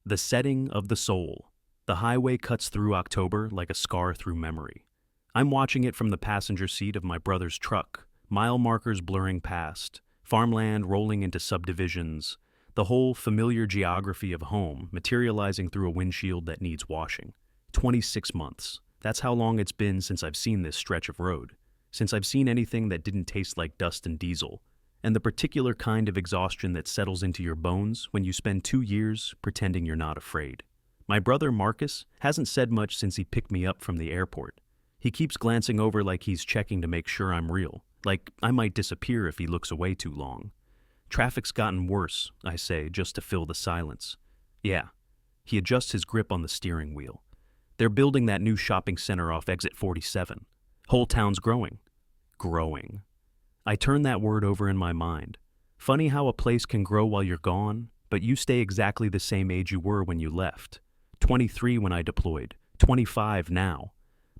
The setting of the soul. The highway cuts through October like a scar through memory. I'm watching it from the passenger seat of my brother's truck, mile markers blurring past, farmland rolling into subdivisions, the whole familiar geography of home materializing through a windshield that needs washing. 26 months. That's how long it's been since I've seen this stretch of road, since I've seen anything that didn't taste like dust and diesel, and the particular kind of exhaustion that settles into your bones when you spend 2 years pretending you're not afraid. My brother Marcus hasn't said much since he picked me up from the airport. He keeps glancing over like he's checking to make sure I'm real, like I might disappear if he looks away too long. Traffic's gotten worse, I say, just to fill the silence. Yeah. He adjusts his grip on the steering wheel. They're building that new shopping center off exit 47. Whole town's growing. Growing. I turn that word over in my mind. Funny how a place can grow while you're gone, but you stay exactly the same age you were when you left. 23 when I deployed, 25 now.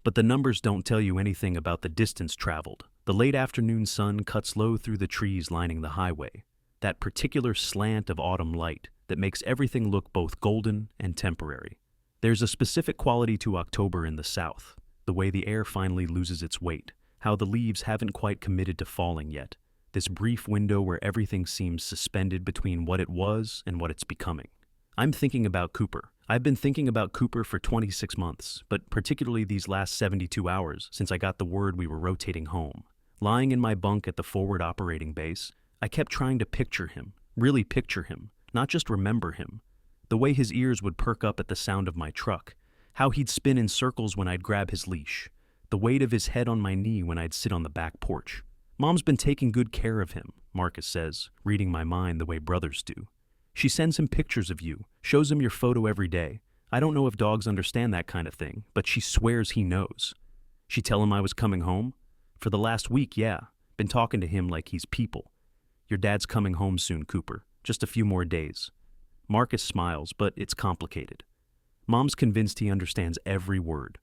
But the numbers don't tell you anything about the distance traveled. The late afternoon sun cuts low through the trees lining the highway, that particular slant of autumn light that makes everything look both golden and temporary. There's a specific quality to October in the south, the way the air finally loses its weight, how the leaves haven't quite committed to falling yet, this brief window where everything seems suspended between what it was and what it's becoming. I'm thinking about Cooper. I've been thinking about Cooper for 26 months, but particularly these last 72 hours since I got the word we were rotating home. Lying in my bunk at the forward operating base, I kept trying to picture him, really picture him, not just remember him. The way his ears would perk up at the sound of my truck, how he'd spin in circles when I'd grab his leash, the weight of his head on my knee when I'd sit on the back porch. Mom's been taking good care of him, Marcus says, reading my mind the way brothers do. She sends him pictures of you, shows him your photo every day. I don't know if dogs understand that kind of thing, but she swears he knows. She tell him I was coming home? For the last week, yeah. Been talking to him like he's people. Your dad's coming home soon, Cooper. Just a few more days. Marcus smiles, but it's complicated. Mom's convinced he understands every word.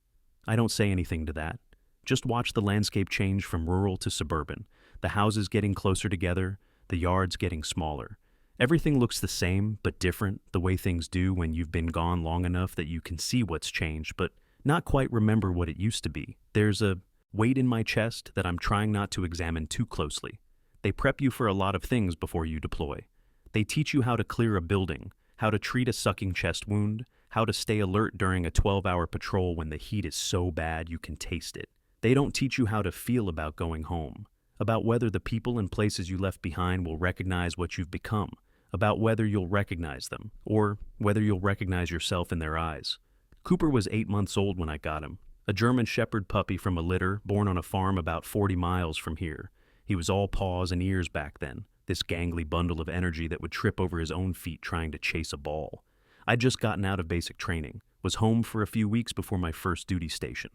I don't say anything to that. Just watch the landscape change from rural to suburban, the houses getting closer together, the yards getting smaller. Everything looks the same, but different, the way things do when you've been gone long enough that you can see what's changed, but not quite remember what it used to be. There's a weight in my chest that I'm trying not to examine too closely. They prep you for a lot of things before you deploy. They teach you how to clear a building, how to treat a sucking chest wound, how to stay alert during a 12-hour patrol when the heat is so bad you can taste it. They don't teach you how to feel about going home, about whether the people and places you left behind will recognize what you've become, about whether you'll recognize them, or whether you'll recognize yourself in their eyes. Cooper was 8 months old when I got him, a German Shepherd puppy from a litter born on a farm about 40 miles from here. He was all paws and ears back then, this gangly bundle of energy that would trip over his own feet trying to chase a ball. I'd just gotten out of basic training, was home for a few weeks before my first duty station.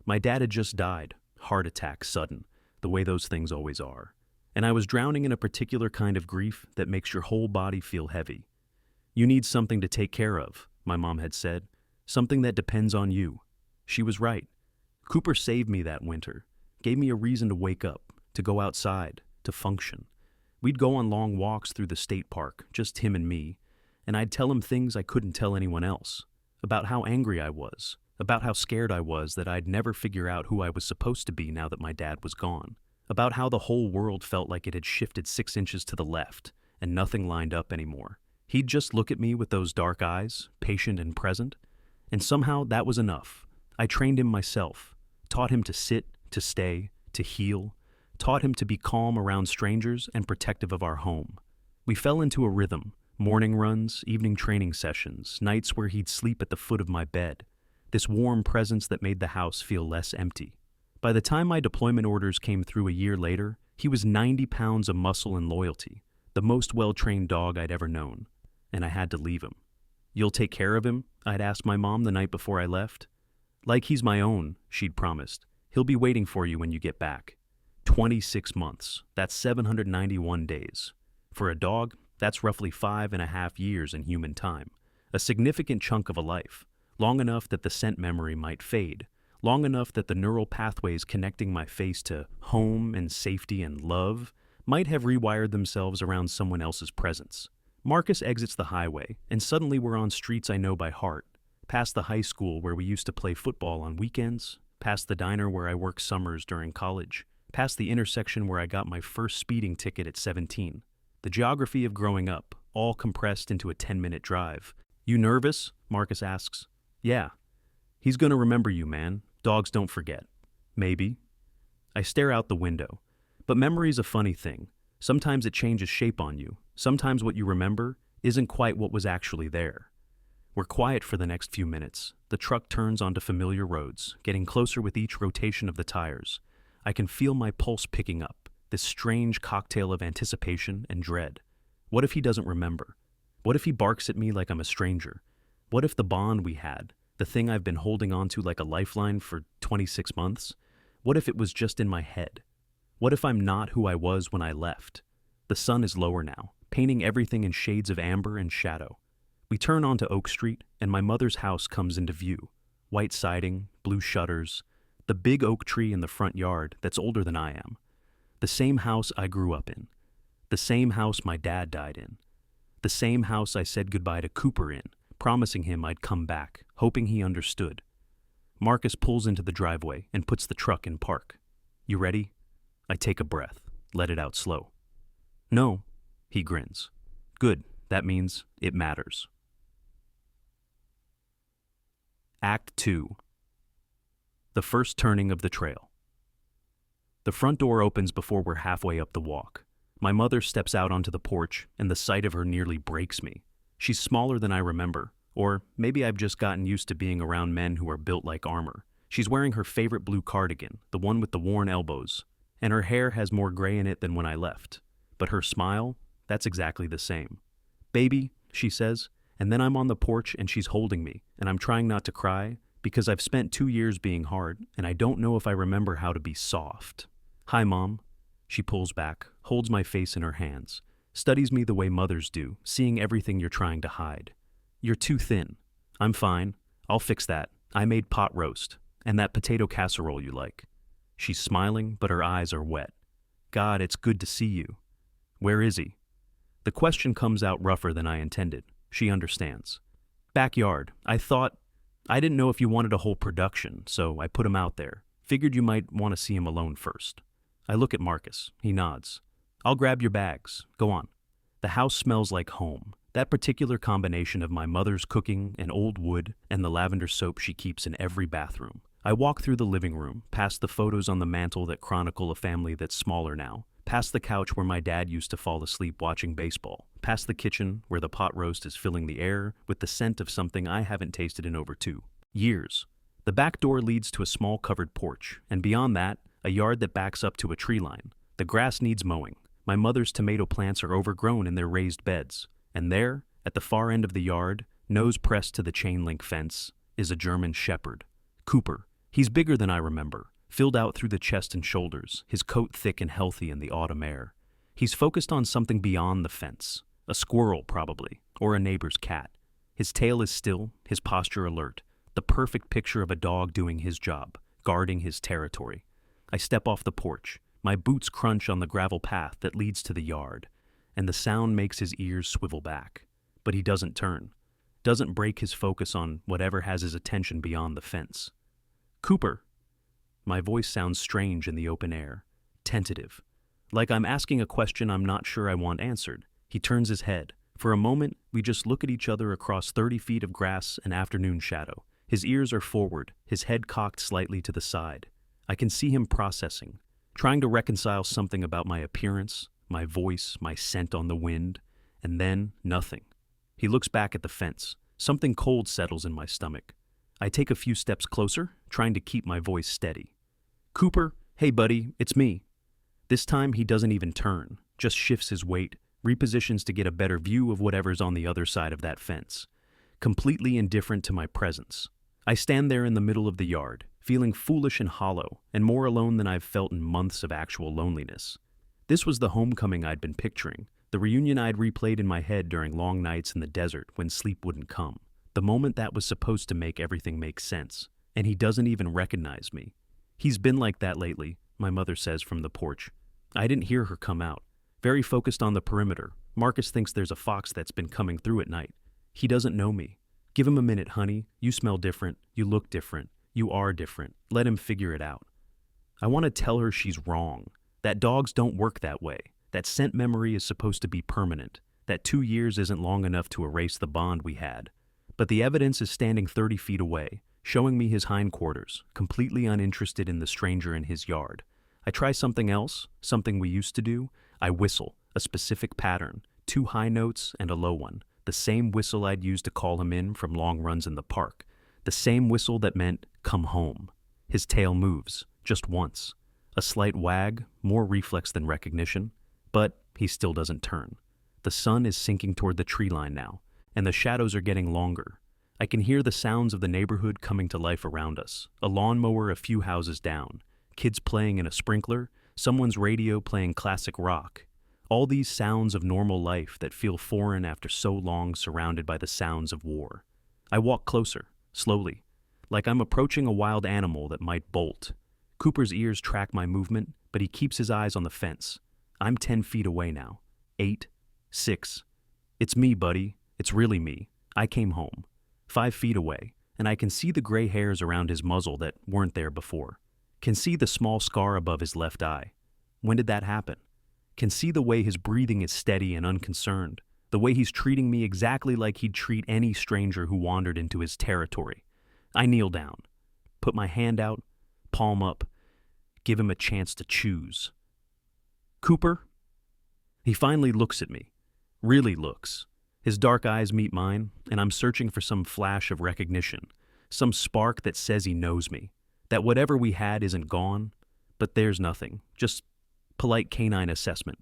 My dad had just died, heart attack sudden, the way those things always are. And I was drowning in a particular kind of grief that makes your whole body feel heavy. You need something to take care of, my mom had said, something that depends on you. She was right. Cooper saved me that winter, gave me a reason to wake up, to go outside, to function. We'd go on long walks through the state park, just him and me, and I'd tell him things I couldn't tell anyone else, about how angry I was, about how scared I was that I'd never figure out who I was supposed to be now that my dad was gone, about how the whole world felt like it had shifted 6 inches to the left and nothing lined up anymore. He'd just look at me with those dark eyes, patient and present, and somehow that was enough. I trained him myself, taught him to sit, to stay, to heal, taught him to be calm around strangers and protective of our home. We fell into a rhythm, morning runs, evening training sessions, nights where he'd sleep at the foot of my bed, this warm presence that made the house feel less empty. By the time my deployment orders came through a year later, he was 90 pounds of muscle and loyalty, the most well-trained dog I'd ever known, and I had to leave him. You'll take care of him? I'd asked my mom the night before I left. Like he's my own, she'd promised. He'll be waiting for you when you get back. 26 months. That's 791 days. For a dog, that's roughly 5.5 years in human time. A significant chunk of a life. Long enough that the scent memory might fade. Long enough that the neural pathways connecting my face to home and safety and love might have rewired themselves around someone else's presence. Marcus exits the highway, and suddenly we're on streets I know by heart, past the high school where we used to play football on weekends, past the diner where I worked summers during college, past the intersection where I got my first speeding ticket at 17. The geography of growing up, all compressed into a 10-minute drive. You nervous? Marcus asks. Yeah. He's gonna remember you, man. Dogs don't forget. Maybe. I stare out the window. But memory's a funny thing. Sometimes it changes shape on you. Sometimes what you remember isn't quite what was actually there. We're quiet for the next few minutes. The truck turns onto familiar roads, getting closer with each rotation of the tires. I can feel my pulse picking up, this strange cocktail of anticipation and dread. What if he doesn't remember? What if he barks at me like I'm a stranger? What if the bond we had, the thing I've been holding on to like a lifeline for 26 months, what if it was just in my head? What if I'm not who I was when I left? The sun is lower now, painting everything in shades of amber and shadow. We turn onto Oak Street, and my mother's house comes into view. White siding, blue shutters, the big oak tree in the front yard that's older than I am. The same house I grew up in. The same house my dad died in. The same house I said goodbye to Cooper in, promising him I'd come back, hoping he understood. Marcus pulls into the driveway and puts the truck in park. You ready? I take a breath, let it out slow. No, he grins. Good, that means it matters. Act 2. The first turning of the trail. The front door opens before we're halfway up the walk. My mother steps out onto the porch, and the sight of her nearly breaks me. She's smaller than I remember, or maybe I've just gotten used to being around men who are built like armor. She's wearing her favorite blue cardigan, the one with the worn elbows, and her hair has more gray in it than when I left. But her smile, that's exactly the same. Baby, she says, and then I'm on the porch and she's holding me, and I'm trying not to cry because I've spent 2 years being hard, and I don't know if I remember how to be soft. Hi, Mom. She pulls back, holds my face in her hands, studies me the way mothers do, seeing everything you're trying to hide. You're too thin. I'm fine. I'll fix that. I made pot roast, and that potato casserole you like. She's smiling, but her eyes are wet. God, it's good to see you. Where is he? The question comes out rougher than I intended. She understands. Backyard. I didn't know if you wanted a whole production, so I put him out there. Figured you might want to see him alone first. I look at Marcus. He nods. I'll grab your bags. Go on. The house smells like home. That particular combination of my mother's cooking and old wood and the lavender soap she keeps in every bathroom. I walk through the living room, past the photos on the mantle that chronicle a family that's smaller now, past the couch where my dad used to fall asleep watching baseball, past the kitchen where the pot roast is filling the air with the scent of something I haven't tasted in over 2 years. The back door leads to a small covered porch, and beyond that, a yard that backs up to a tree line. The grass needs mowing. My mother's tomato plants are overgrown in their raised beds, and there, at the far end of the yard, nose pressed to the chain-link fence, is a German shepherd. Cooper. He's bigger than I remember, filled out through the chest and shoulders, his coat thick and healthy in the autumn air. He's focused on something beyond the fence, a squirrel probably, or a neighbor's cat. His tail is still, his posture alert, the perfect picture of a dog doing his job, guarding his territory. I step off the porch, my boots crunch on the gravel path that leads to the yard, and the sound makes his ears swivel back. But he doesn't turn, doesn't break his focus on whatever has his attention beyond the fence. Cooper. My voice sounds strange in the open air, tentative, like I'm asking a question I'm not sure I want answered. He turns his head. For a moment, we just look at each other across 30 feet of grass and afternoon shadow. His ears are forward, his head cocked slightly to the side. I can see him processing, trying to reconcile something about my appearance, my voice, my scent on the wind, and then nothing. He looks back at the fence. Something cold settles in my stomach. I take a few steps closer, trying to keep my voice steady. Cooper, hey buddy, it's me. This time he doesn't even turn, just shifts his weight, repositions to get a better view of whatever's on the other side of that fence, completely indifferent to my presence. I stand there in the middle of the yard, feeling foolish and hollow, and more alone than I've felt in months of actual loneliness. This was the homecoming I'd been picturing, the reunion I'd replayed in my head during long nights in the desert when sleep wouldn't come. The moment that was supposed to make everything make sense, and he doesn't even recognize me. He's been like that lately, my mother says from the porch. I didn't hear her come out, very focused on the perimeter, Marcus thinks there's a fox that's been coming through at night. He doesn't know me. Give him a minute, honey. You smell different. You look different. You are different. Let him figure it out. I want to tell her she's wrong. That dogs don't work that way. That scent memory is supposed to be permanent. That 2 years isn't long enough to erase the bond we had. But the evidence is standing 30 feet away, showing me his hindquarters, completely uninterested in the stranger in his yard. I try something else, something we used to do. I whistle, a specific pattern, 2 high notes and a low one, the same whistle I'd used to call him in from long runs in the park, the same whistle that meant, come home. His tail moves, just once. A slight wag, more reflex than recognition, but he still doesn't turn. The sun is sinking toward the tree line now, and the shadows are getting longer. I can hear the sounds of the neighborhood coming to life around us, a lawnmower a few houses down, kids playing in a sprinkler, someone's radio playing classic rock. All these sounds of normal life that feel foreign after so long surrounded by the sounds of war. I walk closer, slowly, like I'm approaching a wild animal that might bolt. Cooper's ears track my movement, but he keeps his eyes on the fence. I'm 10 feet away now. 8, 6. It's me, buddy. It's really me. I came home. 5 feet away, and I can see the gray hairs around his muzzle that weren't there before. Can see the small scar above his left eye. When did that happen? Can see the way his breathing is steady and unconcerned, the way he's treating me exactly like he'd treat any stranger who wandered into his territory. I kneel down, put my hand out, palm up, give him a chance to choose. Cooper? He finally looks at me, really looks. His dark eyes meet mine, and I'm searching for some flash of recognition, some spark that says he knows me, that whatever we had isn't gone, but there's nothing, just polite canine assessment.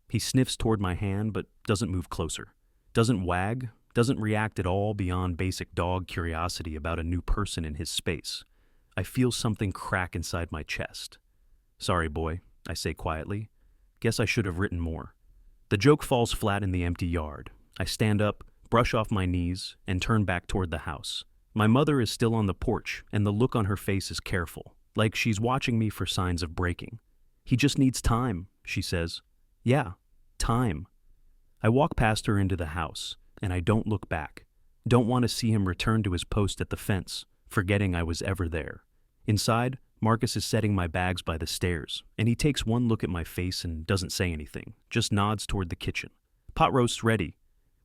He sniffs toward my hand, but doesn't move closer, doesn't wag, doesn't react at all beyond basic dog curiosity about a new person in his space. I feel something crack inside my chest. Sorry, boy, I say quietly. Guess I should have written more. The joke falls flat in the empty yard. I stand up, brush off my knees, and turn back toward the house. My mother is still on the porch, and the look on her face is careful, like she's watching me for signs of breaking. He just needs time, she says. Yeah, time. I walk past her into the house, and I don't look back. Don't want to see him return to his post at the fence, forgetting I was ever there. Inside, Marcus is setting my bags by the stairs, and he takes one look at my face and doesn't say anything, just nods toward the kitchen. Pot roast's ready.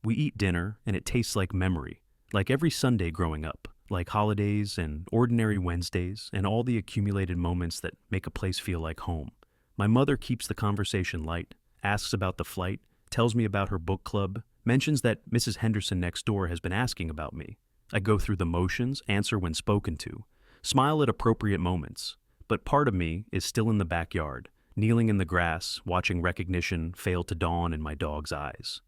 We eat dinner, and it tastes like memory, like every Sunday growing up, like holidays and ordinary Wednesdays and all the accumulated moments that make a place feel like home. My mother keeps the conversation light, asks about the flight, tells me about her book club, mentions that Mrs. Henderson next door has been asking about me. I go through the motions, answer when spoken to, smile at appropriate moments, but part of me is still in the backyard, kneeling in the grass, watching recognition fail to dawn in my dog's eyes.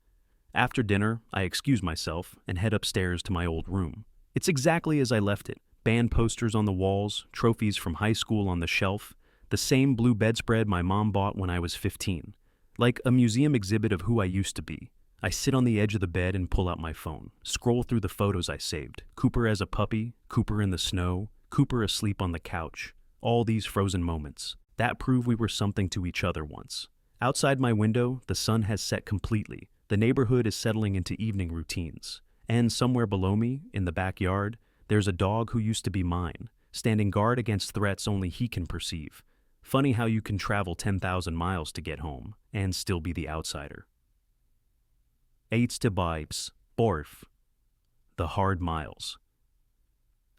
After dinner, I excuse myself and head upstairs to my old room. It's exactly as I left it. Band posters on the walls, trophies from high school on the shelf, the same blue bedspread my mom bought when I was 15. Like a museum exhibit of who I used to be. I sit on the edge of the bed and pull out my phone, scroll through the photos I saved. Cooper as a puppy, Cooper in the snow, Cooper asleep on the couch. All these frozen moments. That prove we were something to each other once. Outside my window, the sun has set completely. The neighborhood is settling into evening routines. And somewhere below me, in the backyard, there's a dog who used to be mine, standing guard against threats only he can perceive. Funny how you can travel 10,000 miles to get home, and still be the outsider. Eights to vibes, Borf. The hard miles.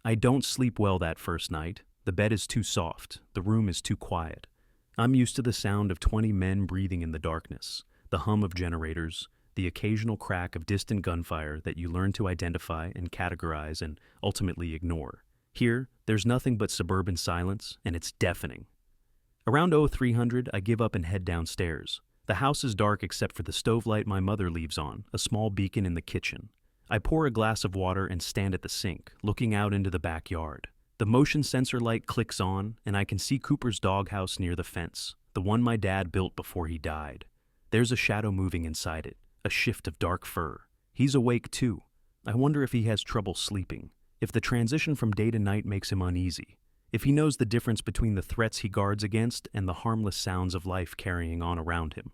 I don't sleep well that first night. The bed is too soft, the room is too quiet. I'm used to the sound of 20 men breathing in the darkness, the hum of generators, the occasional crack of distant gunfire that you learn to identify and categorize and ultimately ignore. Here, there's nothing but suburban silence, and it's deafening. Around 0300, I give up and head downstairs. The house is dark except for the stove light my mother leaves on, a small beacon in the kitchen. I pour a glass of water and stand at the sink, looking out into the backyard. The motion sensor light clicks on, and I can see Cooper's doghouse near the fence, the one my dad built before he died. There's a shadow moving inside it, a shift of dark fur. He's awake too. I wonder if he has trouble sleeping, if the transition from day to night makes him uneasy, if he knows the difference between the threats he guards against and the harmless sounds of life carrying on around him.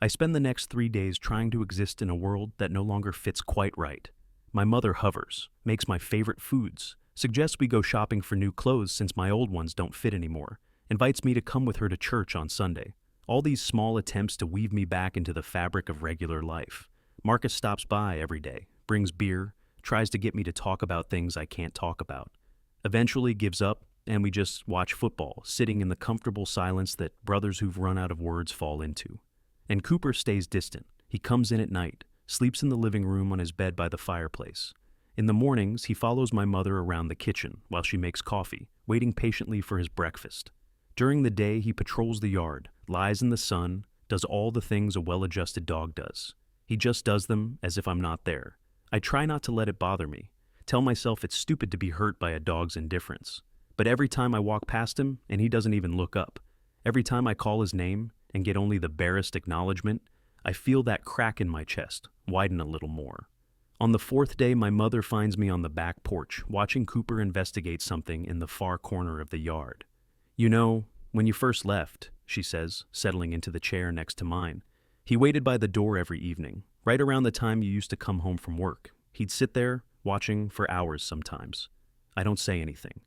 I spend the next 3 days trying to exist in a world that no longer fits quite right. My mother hovers, makes my favorite foods, suggests we go shopping for new clothes since my old ones don't fit anymore, invites me to come with her to church on Sunday. All these small attempts to weave me back into the fabric of regular life. Marcus stops by every day, brings beer, tries to get me to talk about things I can't talk about. Eventually gives up, and we just watch football, sitting in the comfortable silence that brothers who've run out of words fall into. And Cooper stays distant. He comes in at night, sleeps in the living room on his bed by the fireplace. In the mornings, he follows my mother around the kitchen while she makes coffee, waiting patiently for his breakfast. During the day, he patrols the yard, lies in the sun, does all the things a well-adjusted dog does. He just does them as if I'm not there. I try not to let it bother me. Tell myself it's stupid to be hurt by a dog's indifference. But every time I walk past him and he doesn't even look up, every time I call his name and get only the barest acknowledgement, I feel that crack in my chest widen a little more. On the fourth day, my mother finds me on the back porch, watching Cooper investigate something in the far corner of the yard. "You know, when you first left," she says, settling into the chair next to mine, "he waited by the door every evening, right around the time you used to come home from work. He'd sit there, watching for hours sometimes. I don't say anything.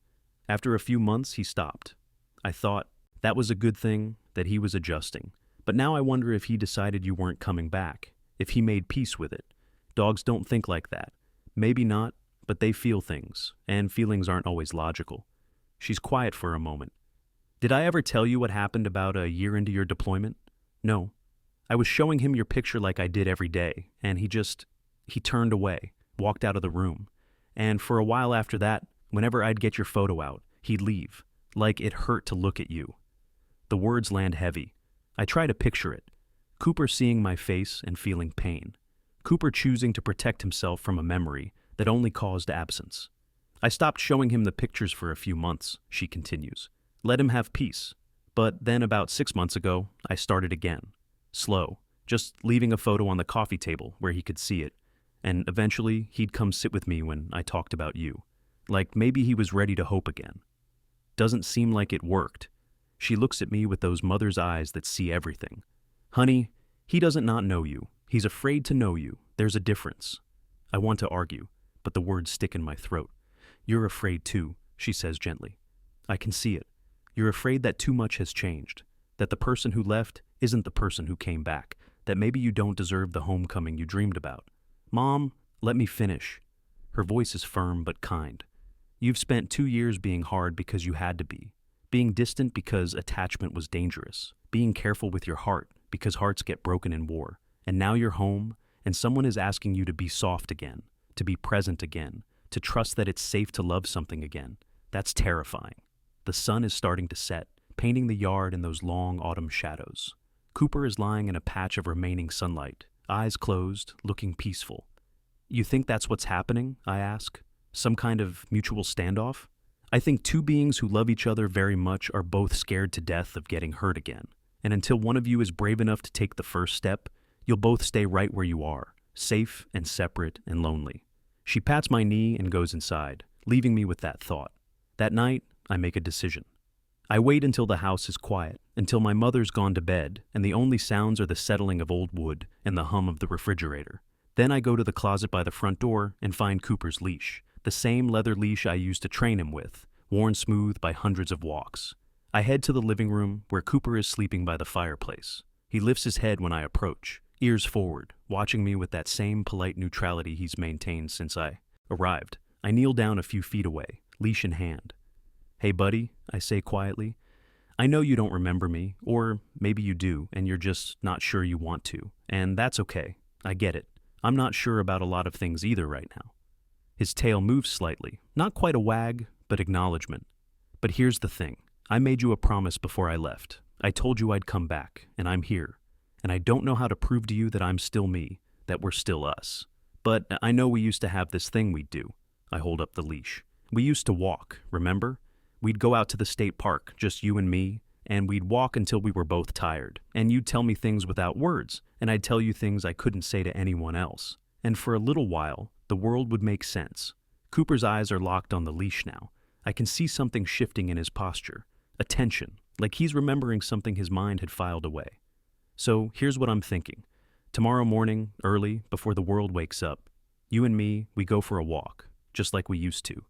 After a few months, he stopped. I thought that was a good thing, that he was adjusting. But now I wonder if he decided you weren't coming back, if he made peace with it. Dogs don't think like that. Maybe not, but they feel things, and feelings aren't always logical." She's quiet for a moment. "Did I ever tell you what happened about a year into your deployment?" "No. I was showing him your picture like I did every day, and he turned away, walked out of the room. And for a while after that, whenever I'd get your photo out, he'd leave, like it hurt to look at you." The words land heavy. I try to picture it. Cooper seeing my face and feeling pain. Cooper choosing to protect himself from a memory that only caused absence. "I stopped showing him the pictures for a few months," she continues. "Let him have peace. But then about 6 months ago, I started again. Slow, just leaving a photo on the coffee table where he could see it. And eventually, he'd come sit with me when I talked about you. Like maybe he was ready to hope again. Doesn't seem like it worked." She looks at me with those mother's eyes that see everything. "Honey, he doesn't not know you. He's afraid to know you. There's a difference." I want to argue, but the words stick in my throat. "You're afraid too," she says gently. "I can see it. You're afraid that too much has changed, that the person who left isn't the person who came back, that maybe you don't deserve the homecoming you dreamed about." "Mom, let me finish." Her voice is firm but kind. "You've spent 2 years being hard because you had to be, being distant because attachment was dangerous, being careful with your heart because hearts get broken in war. And now you're home, and someone is asking you to be soft again, to be present again, to trust that it's safe to love something again. That's terrifying." The sun is starting to set, painting the yard in those long autumn shadows. Cooper is lying in a patch of remaining sunlight, eyes closed, looking peaceful. "You think that's what's happening?" I ask. "Some kind of mutual standoff?" "I think two beings who love each other very much are both scared to death of getting hurt again. And until one of you is brave enough to take the first step, you'll both stay right where you are, safe and separate and lonely." She pats my knee and goes inside, leaving me with that thought. That night, I make a decision. I wait until the house is quiet, until my mother's gone to bed, and the only sounds are the settling of old wood and the hum of the refrigerator. Then I go to the closet by the front door and find Cooper's leash, the same leather leash I used to train him with, worn smooth by hundreds of walks. I head to the living room where Cooper is sleeping by the fireplace. He lifts his head when I approach, ears forward, watching me with that same polite neutrality he's maintained since I arrived. I kneel down a few feet away, leash in hand. "Hey, buddy," I say quietly. "I know you don't remember me, or maybe you do, and you're just not sure you want to, and that's okay. I get it. I'm not sure about a lot of things either right now." His tail moves slightly, not quite a wag, but acknowledgement. "But here's the thing. I made you a promise before I left. I told you I'd come back, and I'm here. And I don't know how to prove to you that I'm still me, that we're still us. But I know we used to have this thing we'd do." I hold up the leash. "We used to walk, remember? We'd go out to the state park, just you and me, and we'd walk until we were both tired. And you'd tell me things without words, and I'd tell you things I couldn't say to anyone else. And for a little while, the world would make sense." Cooper's eyes are locked on the leash now. I can see something shifting in his posture, a tension, like he's remembering something his mind had filed away. So here's what I'm thinking. Tomorrow morning, early, before the world wakes up, you and me, we go for a walk, just like we used to.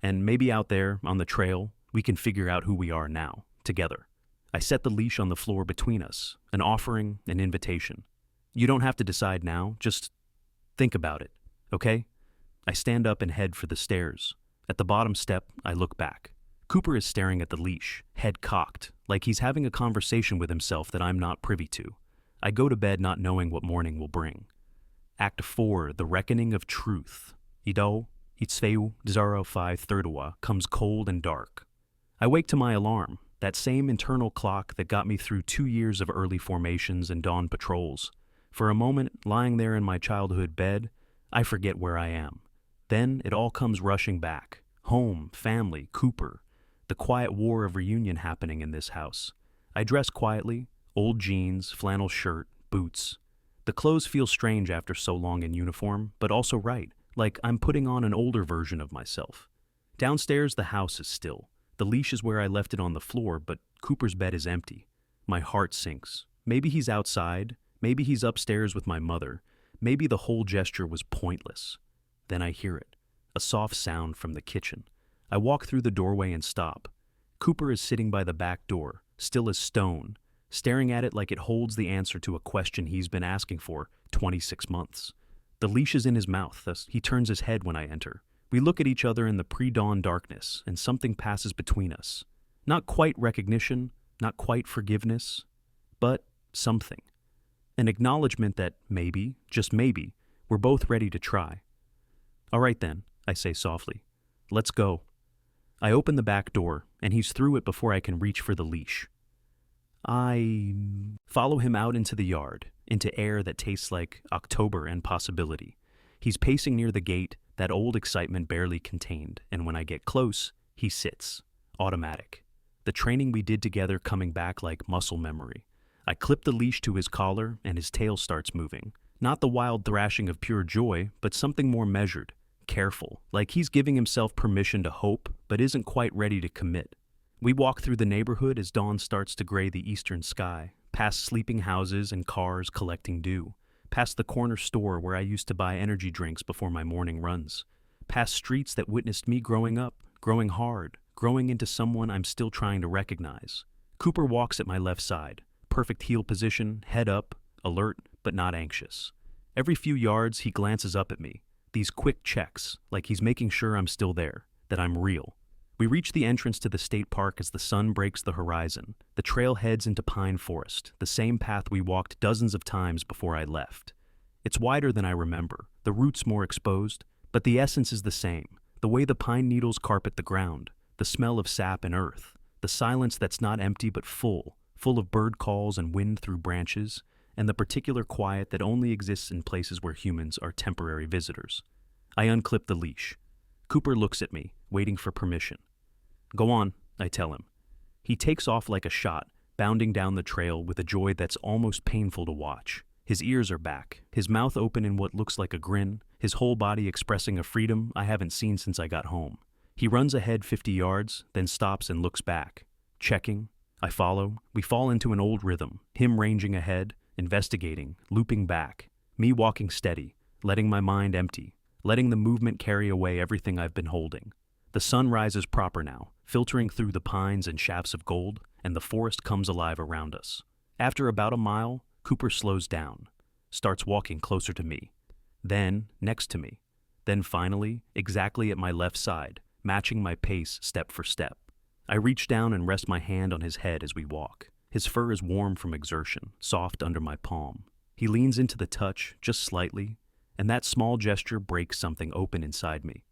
And maybe out there, on the trail, we can figure out who we are now, together. I set the leash on the floor between us, an offering, an invitation. You don't have to decide now, just think about it, okay? I stand up and head for the stairs. At the bottom step, I look back. Cooper is staring at the leash, head cocked, like he's having a conversation with himself that I'm not privy to. I go to bed not knowing what morning will bring. Act 4, The Reckoning of Truth. Idaw, Itsveu, Zaro 5 Thirdawa comes cold and dark. I wake to my alarm, that same internal clock that got me through 2 years of early formations and dawn patrols. For a moment, lying there in my childhood bed, I forget where I am. Then it all comes rushing back. Home, family, Cooper. The quiet war of reunion happening in this house. I dress quietly, old jeans, flannel shirt, boots. The clothes feel strange after so long in uniform, but also right, like I'm putting on an older version of myself. Downstairs, the house is still. The leash is where I left it on the floor, but Cooper's bed is empty. My heart sinks. Maybe he's outside, maybe he's upstairs with my mother, maybe the whole gesture was pointless. Then I hear it, a soft sound from the kitchen. I walk through the doorway and stop. Cooper is sitting by the back door, still as stone, staring at it like it holds the answer to a question he's been asking for 26 months. The leash is in his mouth, thus he turns his head when I enter. We look at each other in the pre-dawn darkness, and something passes between us. Not quite recognition, not quite forgiveness, but something. An acknowledgement that maybe, just maybe, we're both ready to try. All right then, I say softly. Let's go. I open the back door, and he's through it before I can reach for the leash. I follow him out into the yard, into air that tastes like October and possibility. He's pacing near the gate, that old excitement barely contained, and when I get close, he sits, automatic. The training we did together coming back like muscle memory. I clip the leash to his collar, and his tail starts moving. Not the wild thrashing of pure joy, but something more measured, careful, like he's giving himself permission to hope, but isn't quite ready to commit. We walk through the neighborhood as dawn starts to gray the eastern sky, past sleeping houses and cars collecting dew, past the corner store where I used to buy energy drinks before my morning runs, past streets that witnessed me growing up, growing hard, growing into someone I'm still trying to recognize. Cooper walks at my left side, perfect heel position, head up, alert but not anxious. Every few yards he glances up at me, these quick checks, like he's making sure I'm still there, that I'm real. We reach the entrance to the state park as the sun breaks the horizon. The trail heads into pine forest, the same path we walked dozens of times before I left. It's wider than I remember, the roots more exposed, but the essence is the same. The way the pine needles carpet the ground, the smell of sap and earth, the silence that's not empty but full of bird calls and wind through branches, and the particular quiet that only exists in places where humans are temporary visitors. I unclip the leash. Cooper looks at me, waiting for permission. Go on, I tell him. He takes off like a shot, bounding down the trail with a joy that's almost painful to watch. His ears are back, his mouth open in what looks like a grin, his whole body expressing a freedom I haven't seen since I got home. He runs ahead 50 yards, then stops and looks back. Checking. I follow. We fall into an old rhythm, him ranging ahead, investigating, looping back, me walking steady, letting my mind empty, letting the movement carry away everything I've been holding. The sun rises proper now, filtering through the pines and shafts of gold, and the forest comes alive around us. After about a mile, Cooper slows down, starts walking closer to me, then next to me, then finally exactly at my left side, matching my pace step for step. I reach down and rest my hand on his head as we walk. His fur is warm from exertion, soft under my palm. He leans into the touch, just slightly, and that small gesture breaks something open inside me.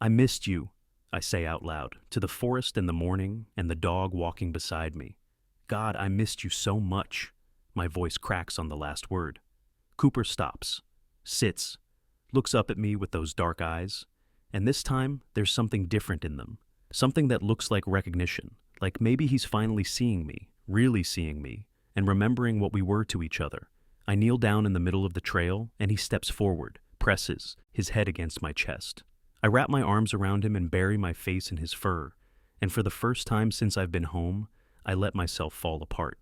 I missed you, I say out loud, to the forest and the morning and the dog walking beside me. God, I missed you so much. My voice cracks on the last word. Cooper stops, sits, looks up at me with those dark eyes, and this time there's something different in them. Something that looks like recognition, like maybe he's finally seeing me, really seeing me, and remembering what we were to each other. I kneel down in the middle of the trail, and he steps forward, presses, his head against my chest. I wrap my arms around him and bury my face in his fur, and for the first time since I've been home, I let myself fall apart.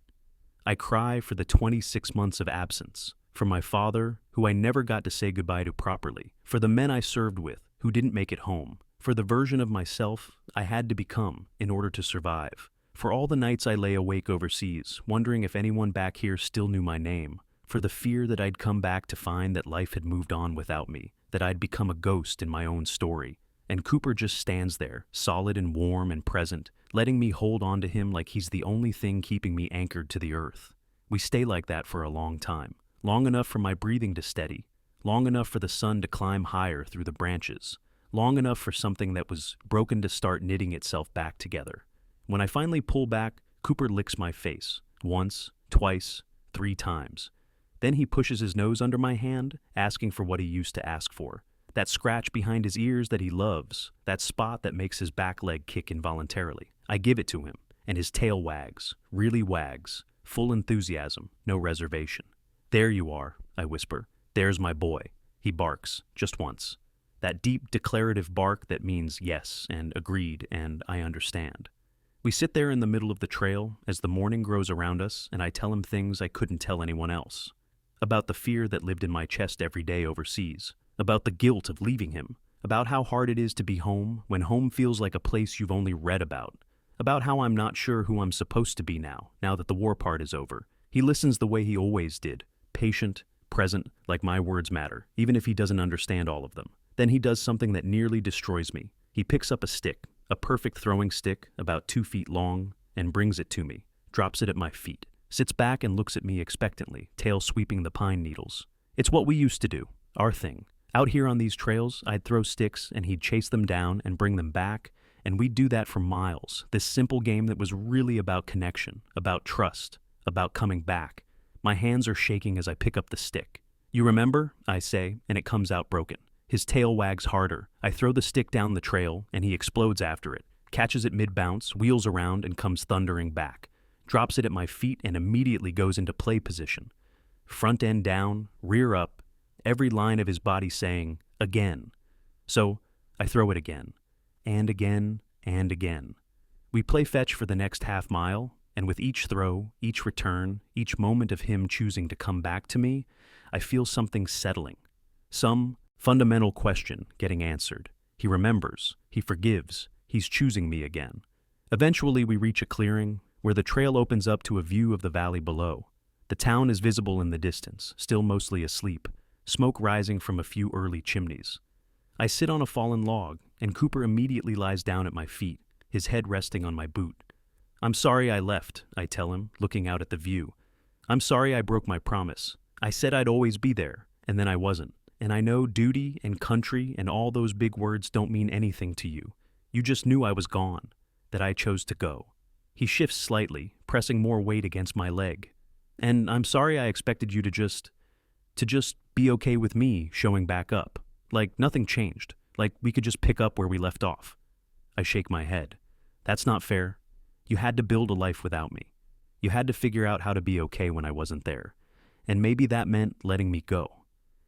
I cry for the 26 months of absence, for my father, who I never got to say goodbye to properly, for the men I served with, who didn't make it home, for the version of myself I had to become in order to survive, for all the nights I lay awake overseas, wondering if anyone back here still knew my name, for the fear that I'd come back to find that life had moved on without me, that I'd become a ghost in my own story. And Cooper just stands there, solid and warm and present, letting me hold on to him like he's the only thing keeping me anchored to the earth. We stay like that for a long time, long enough for my breathing to steady, long enough for the sun to climb higher through the branches, long enough for something that was broken to start knitting itself back together. When I finally pull back, Cooper licks my face, once, twice, 3 times. Then he pushes his nose under my hand, asking for what he used to ask for. That scratch behind his ears that he loves, that spot that makes his back leg kick involuntarily. I give it to him, and his tail wags, really wags, full enthusiasm, no reservation. "There you are," I whisper. "There's my boy." He barks, just once. That deep declarative bark that means yes, and agreed, and I understand. We sit there in the middle of the trail as the morning grows around us, and I tell him things I couldn't tell anyone else. About the fear that lived in my chest every day overseas. About the guilt of leaving him, about how hard it is to be home when home feels like a place you've only read about how I'm not sure who I'm supposed to be now that the war part is over. He listens the way he always did, patient, present, like my words matter, even if he doesn't understand all of them. Then he does something that nearly destroys me. He picks up a stick, a perfect throwing stick, about 2 feet long, and brings it to me, drops it at my feet, sits back and looks at me expectantly, tail sweeping the pine needles. It's what we used to do, our thing. Out here on these trails, I'd throw sticks and he'd chase them down and bring them back, and we'd do that for miles. This simple game that was really about connection, about trust, about coming back. My hands are shaking as I pick up the stick. "You remember?" I say, and it comes out broken. His tail wags harder. I throw the stick down the trail, and he explodes after it, catches it mid-bounce, wheels around, and comes thundering back. Drops it at my feet and immediately goes into play position. Front end down, rear up, every line of his body saying, "Again." So I throw it again, and again, and again. We play fetch for the next half mile, and with each throw, each return, each moment of him choosing to come back to me, I feel something settling. Some fundamental question getting answered. He remembers, he forgives, he's choosing me again. Eventually we reach a clearing where the trail opens up to a view of the valley below. The town is visible in the distance, still mostly asleep, smoke rising from a few early chimneys. I sit on a fallen log, and Cooper immediately lies down at my feet, his head resting on my boot. "I'm sorry I left," I tell him, looking out at the view. "I'm sorry I broke my promise. I said I'd always be there, and then I wasn't. And I know duty and country and all those big words don't mean anything to you. You just knew I was gone, that I chose to go." He shifts slightly, pressing more weight against my leg. "And I'm sorry I expected you to just be okay with me showing back up. Like nothing changed. Like we could just pick up where we left off." I shake my head. "That's not fair. You had to build a life without me. You had to figure out how to be okay when I wasn't there. And maybe that meant letting me go.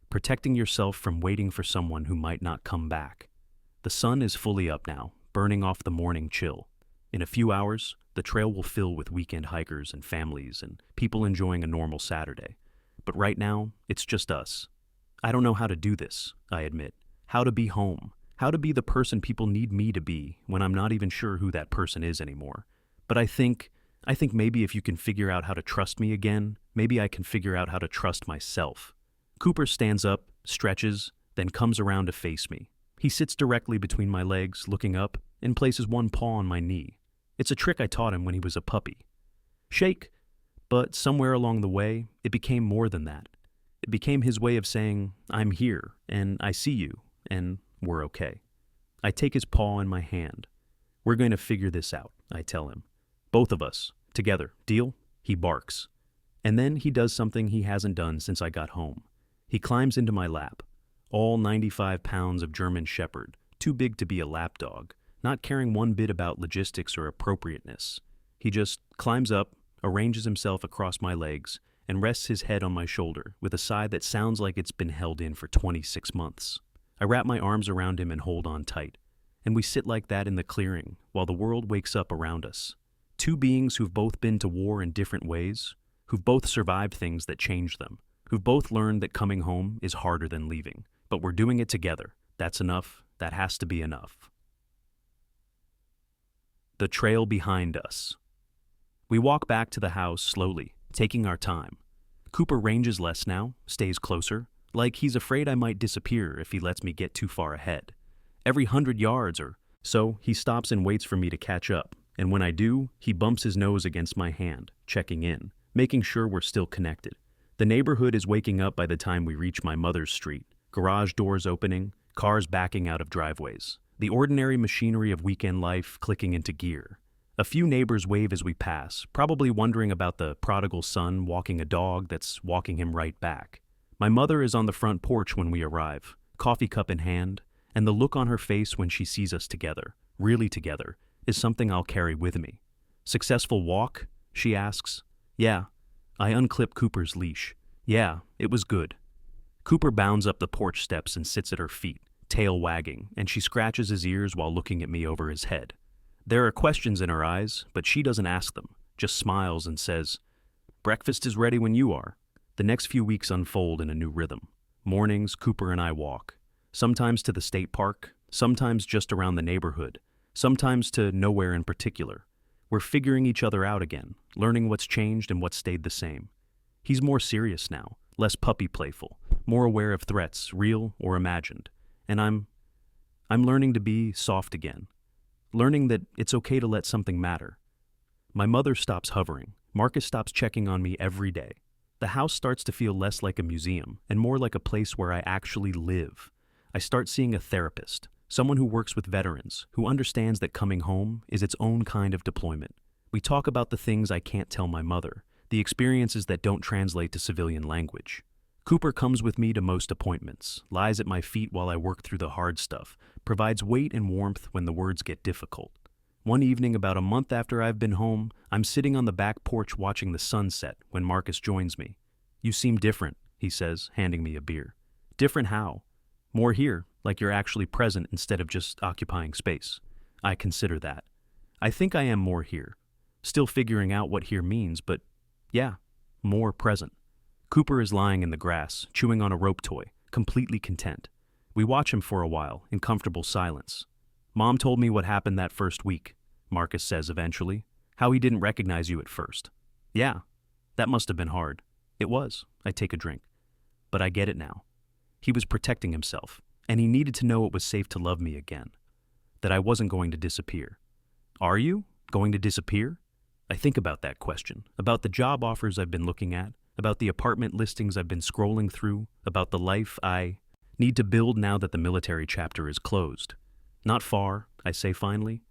Protecting yourself from waiting for someone who might not come back. The sun is fully up now, burning off the morning chill. In a few hours, the trail will fill with weekend hikers and families and people enjoying a normal Saturday. But right now, it's just us. I don't know how to do this, I admit. How to be home. How to be the person people need me to be when I'm not even sure who that person is anymore. But I think maybe if you can figure out how to trust me again, maybe I can figure out how to trust myself." Cooper stands up, stretches, then comes around to face me. He sits directly between my legs, looking up, and places one paw on my knee. It's a trick I taught him when he was a puppy. Shake. But somewhere along the way, it became more than that. It became his way of saying, "I'm here, and I see you, and we're okay." I take his paw in my hand. "We're going to figure this out," I tell him. "Both of us, together, deal?" He barks. And then he does something he hasn't done since I got home. He climbs into my lap, all 95 pounds of German Shepherd, too big to be a lapdog, not caring one bit about logistics or appropriateness. He just climbs up, arranges himself across my legs, and rests his head on my shoulder with a sigh that sounds like it's been held in for 26 months. I wrap my arms around him and hold on tight, and we sit like that in the clearing while the world wakes up around us. Two beings who've both been to war in different ways, who've both survived things that changed them, who've both learned that coming home is harder than leaving. But we're doing it together. That's enough. That has to be enough. The trail behind us. We walk back to the house slowly, taking our time. Cooper ranges less now, stays closer, like he's afraid I might disappear if he lets me get too far ahead. Every 100 yards or so, he stops and waits for me to catch up, and when I do, he bumps his nose against my hand, checking in, making sure we're still connected. The neighborhood is waking up by the time we reach my mother's street, garage doors opening, cars backing out of driveways, the ordinary machinery of weekend life clicking into gear. A few neighbors wave as we pass, probably wondering about the prodigal son walking a dog that's walking him right back. My mother is on the front porch when we arrive, coffee cup in hand, and the look on her face when she sees us together, really together, is something I'll carry with me. Successful walk? She asks. Yeah. I unclip Cooper's leash. Yeah, it was good. Cooper bounds up the porch steps and sits at her feet, tail wagging, and she scratches his ears while looking at me over his head. There are questions in her eyes, but she doesn't ask them, just smiles and says, "Breakfast is ready when you are." The next few weeks unfold in a new rhythm. Mornings, Cooper and I walk. Sometimes to the state park, sometimes just around the neighborhood, sometimes to nowhere in particular. We're figuring each other out again, learning what's changed and what stayed the same. He's more serious now, less puppy playful, more aware of threats, real or imagined. And I'm learning to be soft again. Learning that it's okay to let something matter. My mother stops hovering. Marcus stops checking on me every day. The house starts to feel less like a museum and more like a place where I actually live. I start seeing a therapist, someone who works with veterans, who understands that coming home is its own kind of deployment. We talk about the things I can't tell my mother, the experiences that don't translate to civilian language. Cooper comes with me to most appointments, lies at my feet while I work through the hard stuff, provides weight and warmth when the words get difficult. One evening, about a month after I've been home, I'm sitting on the back porch watching the sunset when Marcus joins me. "You seem different," he says, handing me a beer. "Different how?" "More here, like you're actually present instead of just occupying space." I consider that. I think I am more here. Still figuring out what here means, but yeah, more present. Cooper is lying in the grass, chewing on a rope toy, completely content. We watch him for a while, in comfortable silence. "Mom told me what happened that first week," Marcus says eventually. "How he didn't recognize you at first." "Yeah, that must have been hard." "It was." I take a drink. "But I get it now. He was protecting himself, and he needed to know it was safe to love me again. That I wasn't going to disappear." "Are you going to disappear?" I think about that question, about the job offers I've been looking at, about the apartment listings I've been scrolling through, about the life I need to build now that the military chapter is closed. "Not far," I say finally.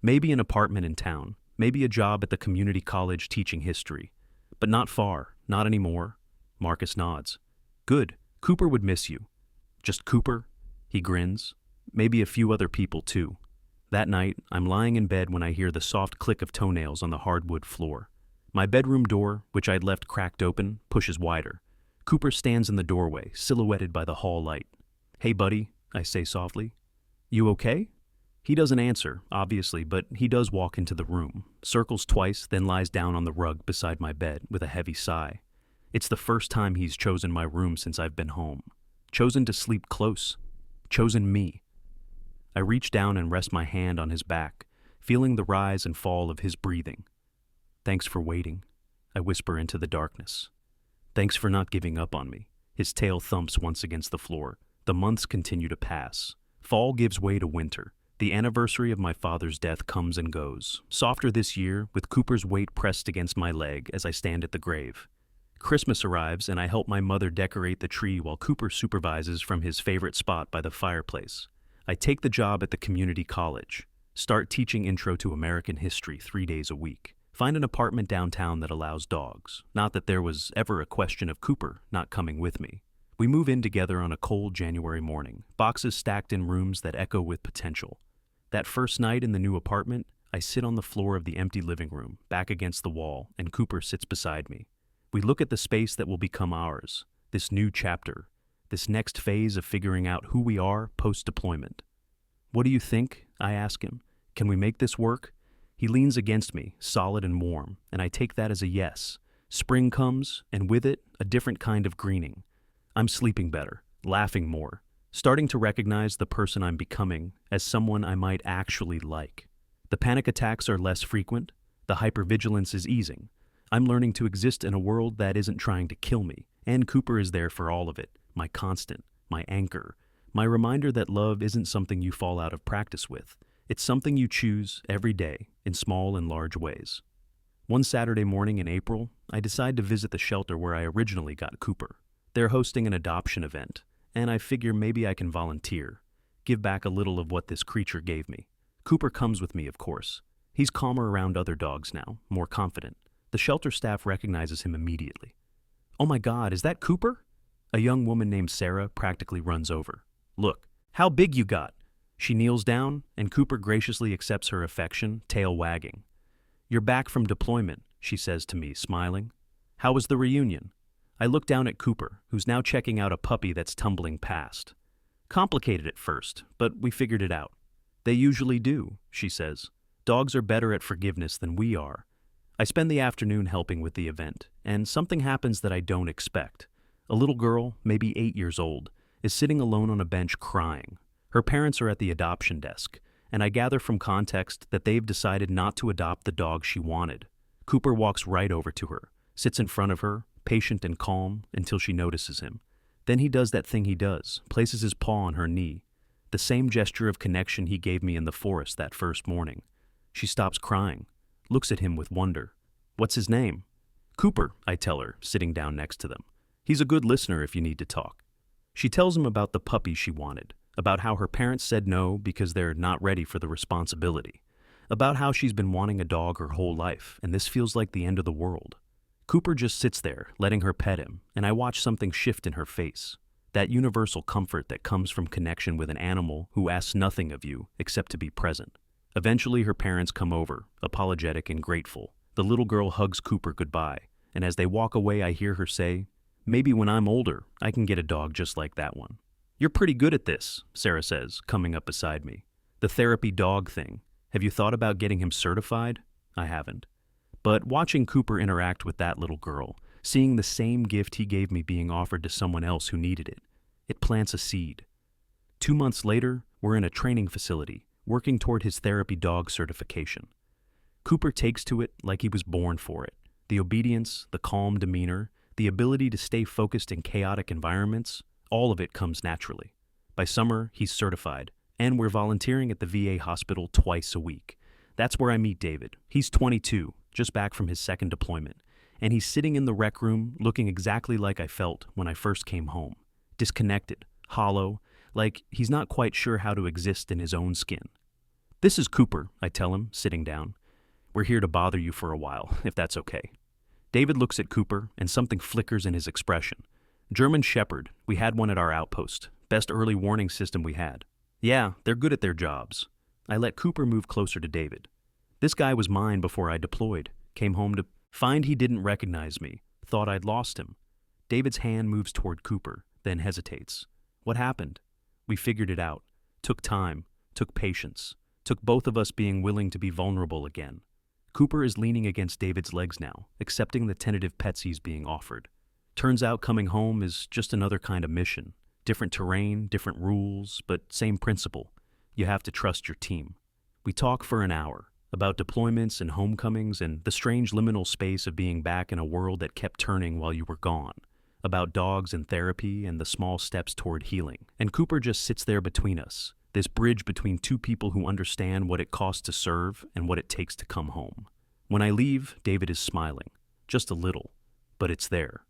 "Maybe an apartment in town, maybe a job at the community college teaching history. But not far, not anymore." Marcus nods. "Good. Cooper would miss you." "Just Cooper?" He grins. "Maybe a few other people too." That night, I'm lying in bed when I hear the soft click of toenails on the hardwood floor. My bedroom door, which I'd left cracked open, pushes wider. Cooper stands in the doorway, silhouetted by the hall light. "Hey, buddy," I say softly. "You okay?" He doesn't answer, obviously, but he does walk into the room, circles twice, then lies down on the rug beside my bed with a heavy sigh. It's the first time he's chosen my room since I've been home. Chosen to sleep close. Chosen me. I reach down and rest my hand on his back, feeling the rise and fall of his breathing. "Thanks for waiting," I whisper into the darkness. "Thanks for not giving up on me." His tail thumps once against the floor. The months continue to pass. Fall gives way to winter. The anniversary of my father's death comes and goes, softer this year, with Cooper's weight pressed against my leg as I stand at the grave. Christmas arrives, and I help my mother decorate the tree while Cooper supervises from his favorite spot by the fireplace. I take the job at the community college, start teaching Intro to American History 3 days a week. Find an apartment downtown that allows dogs. Not that there was ever a question of Cooper not coming with me. We move in together on a cold January morning, boxes stacked in rooms that echo with potential. That first night in the new apartment, I sit on the floor of the empty living room, back against the wall, and Cooper sits beside me. We look at the space that will become ours, this new chapter, this next phase of figuring out who we are post-deployment. "What do you think?" I ask him. "Can we make this work?" He leans against me, solid and warm, and I take that as a yes, Spring comes, and with it, a different kind of greening. I'm sleeping better, laughing more, starting to recognize the person I'm becoming as someone I might actually like. The panic attacks are less frequent, the hypervigilance is easing. I'm learning to exist in a world that isn't trying to kill me, and Cooper is there for all of it, my constant, my anchor, my reminder that love isn't something you fall out of practice with. It's something you choose every day in small and large ways. One Saturday morning in April, I decide to visit the shelter where I originally got Cooper. They're hosting an adoption event, and I figure maybe I can volunteer, give back a little of what this creature gave me. Cooper comes with me, of course. He's calmer around other dogs now, more confident. The shelter staff recognizes him immediately. "Oh my God, is that Cooper?" A young woman named Sarah practically runs over. "Look, how big you got." She kneels down, and Cooper graciously accepts her affection, tail wagging. "You're back from deployment," she says to me, smiling. "How was the reunion?" I look down at Cooper, who's now checking out a puppy that's tumbling past. "Complicated at first, but we figured it out." "They usually do," she says. "Dogs are better at forgiveness than we are." I spend the afternoon helping with the event, and something happens that I don't expect. A little girl, maybe 8 years old, is sitting alone on a bench crying. Her parents are at the adoption desk, and I gather from context that they've decided not to adopt the dog she wanted. Cooper walks right over to her, sits in front of her, patient and calm, until she notices him. Then he does that thing he does, places his paw on her knee. The same gesture of connection he gave me in the forest that first morning. She stops crying, looks at him with wonder. "What's his name?" "Cooper," I tell her, sitting down next to them. "He's a good listener if you need to talk." She tells him about the puppy she wanted, about how her parents said no because they're not ready for the responsibility, about how she's been wanting a dog her whole life, and this feels like the end of the world. Cooper just sits there, letting her pet him, and I watch something shift in her face. That universal comfort that comes from connection with an animal who asks nothing of you except to be present. Eventually her parents come over, apologetic and grateful. The little girl hugs Cooper goodbye, and as they walk away I hear her say, "Maybe when I'm older, I can get a dog just like that one." "You're pretty good at this," Sarah says, coming up beside me. "The therapy dog thing. Have you thought about getting him certified?" I haven't. But watching Cooper interact with that little girl, seeing the same gift he gave me being offered to someone else who needed it, it plants a seed. 2 months later, we're in a training facility, working toward his therapy dog certification. Cooper takes to it like he was born for it. The obedience, the calm demeanor, the ability to stay focused in chaotic environments, all of it comes naturally. By summer, he's certified, and we're volunteering at the VA hospital twice a week. That's where I meet David. He's 22, just back from his second deployment, and he's sitting in the rec room looking exactly like I felt when I first came home. Disconnected, hollow, like he's not quite sure how to exist in his own skin. "This is Cooper," I tell him, sitting down. "We're here to bother you for a while, if that's okay." David looks at Cooper, and something flickers in his expression. "German Shepherd, we had one at our outpost. Best early warning system we had." "Yeah, they're good at their jobs." I let Cooper move closer to David. "This guy was mine before I deployed. Came home to find he didn't recognize me. Thought I'd lost him." David's hand moves toward Cooper, then hesitates. "What happened?" "We figured it out. Took time. Took patience. Took both of us being willing to be vulnerable again." Cooper is leaning against David's legs now, accepting the tentative pets he's being offered. Turns out coming home is just another kind of mission. Different terrain, different rules, but same principle. You have to trust your team. We talk for an hour about deployments and homecomings and the strange liminal space of being back in a world that kept turning while you were gone. About dogs and therapy and the small steps toward healing. And Cooper just sits there between us, this bridge between two people who understand what it costs to serve and what it takes to come home. When I leave, David is smiling. Just a little, but it's there.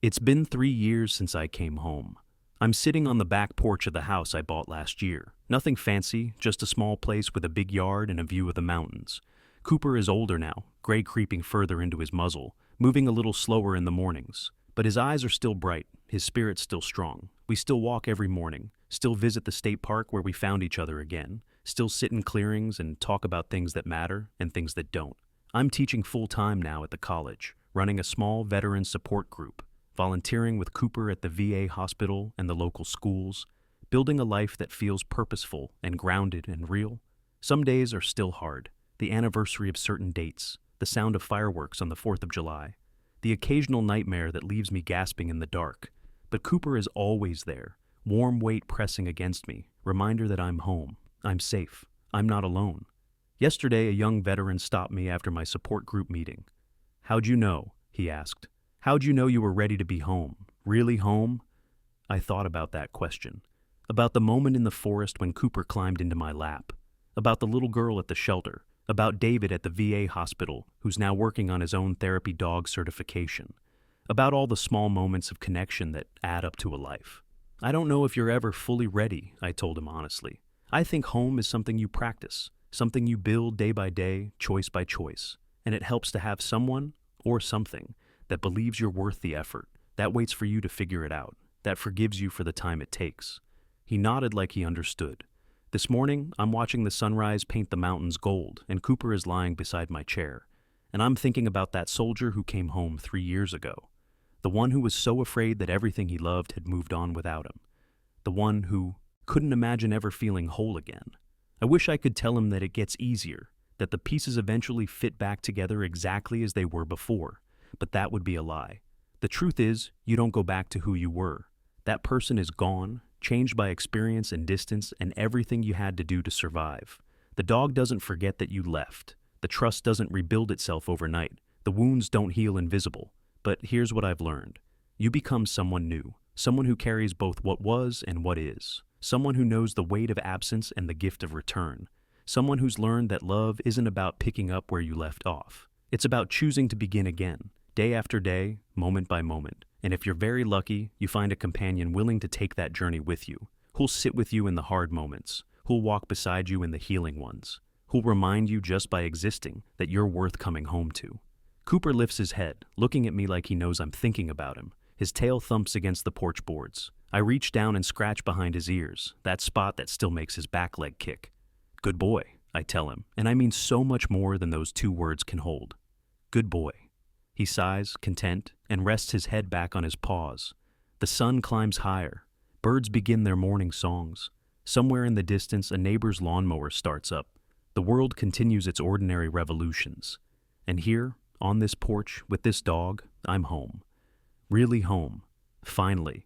It's been 3 years since I came home. I'm sitting on the back porch of the house I bought last year. Nothing fancy, just a small place with a big yard and a view of the mountains. Cooper is older now, gray creeping further into his muzzle, moving a little slower in the mornings. But his eyes are still bright, his spirit's still strong. We still walk every morning, still visit the state park where we found each other again, still sit in clearings and talk about things that matter and things that don't. I'm teaching full-time now at the college, running a small veteran support group, volunteering with Cooper at the VA hospital and the local schools, building a life that feels purposeful and grounded and real. Some days are still hard. The anniversary of certain dates, the sound of fireworks on the 4th of July, the occasional nightmare that leaves me gasping in the dark. But Cooper is always there, warm weight pressing against me, reminder that I'm home, I'm safe, I'm not alone. Yesterday, a young veteran stopped me after my support group meeting. "How'd you know?" he asked. "How'd you know you were ready to be home? Really home?" I thought about that question. About the moment in the forest when Cooper climbed into my lap. About the little girl at the shelter. About David at the VA hospital, who's now working on his own therapy dog certification. About all the small moments of connection that add up to a life. "I don't know if you're ever fully ready," I told him honestly. "I think home is something you practice, something you build day by day, choice by choice. And it helps to have someone, or something, that believes you're worth the effort, that waits for you to figure it out, that forgives you for the time it takes." He nodded like he understood. This morning, I'm watching the sunrise paint the mountains gold, and Cooper is lying beside my chair. And I'm thinking about that soldier who came home 3 years ago. The one who was so afraid that everything he loved had moved on without him. The one who couldn't imagine ever feeling whole again. I wish I could tell him that it gets easier, that the pieces eventually fit back together exactly as they were before, but that would be a lie. The truth is, you don't go back to who you were. That person is gone, changed by experience and distance and everything you had to do to survive. The dog doesn't forget that you left. The trust doesn't rebuild itself overnight. The wounds don't heal invisible. But here's what I've learned. You become someone new, someone who carries both what was and what is, someone who knows the weight of absence and the gift of return, someone who's learned that love isn't about picking up where you left off. It's about choosing to begin again, day after day, moment by moment. And if you're very lucky, you find a companion willing to take that journey with you, who'll sit with you in the hard moments, who'll walk beside you in the healing ones, who'll remind you just by existing that you're worth coming home to. Cooper lifts his head, looking at me like he knows I'm thinking about him. His tail thumps against the porch boards. I reach down and scratch behind his ears, that spot that still makes his back leg kick. "Good boy," I tell him, and I mean so much more than those 2 words can hold. "Good boy." He sighs, content, and rests his head back on his paws. The sun climbs higher. Birds begin their morning songs. Somewhere in the distance, a neighbor's lawnmower starts up. The world continues its ordinary revolutions. And here, on this porch, with this dog, I'm home. Really home. Finally.